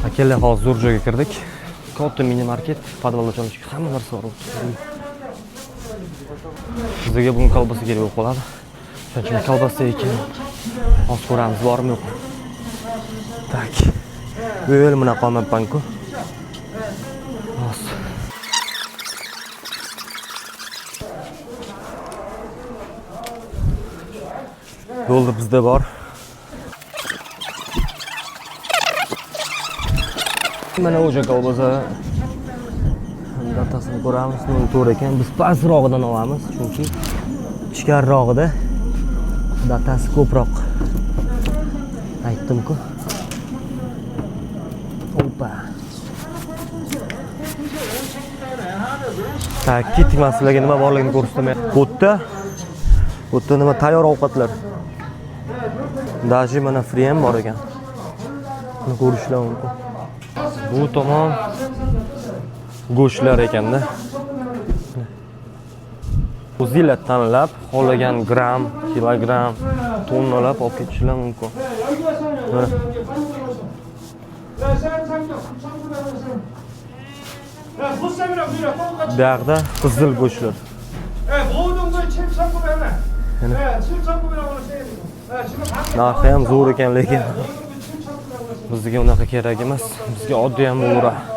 Akalar hozir zo'r joyga kirdik. Katta mini market, podvalda joylashgan, hamma narsa bor. Bizga bugun kolbasa kerak bo'lib qoladi. Shuning uchun kolbasa ekan. Hozir ko'ramiz bormi yo'qmi. Tak. Böyle buna qolmabman-ku. Hozir. Yo'lda bizda bor. Mana o'sha kolbasa datasini ko'ramiz, to'g'ri ekan. Biz pastroqdan olamiz, chunki ichkarirog'ida datasi ko'proq. Aytdim-ku. Opa. Tak, ketdik, sizlarga nima borligini ko'rsataman. Bu yerda nima tayyor ovqatlar. Daji mana free ham bor ekan. Buni ko'rishlar mumkin. Bu tomon go'shtlar ekanda. O'zinglar tanlab, xohlagan gram, kilogram, tonnalab olib ketishlar mumkin. Bu yerda qizil go'shtlar. Narxi ham zo'r ekan, lekin bizga unaqa kerak emas. Bizga oddiy ham bo'laveradi.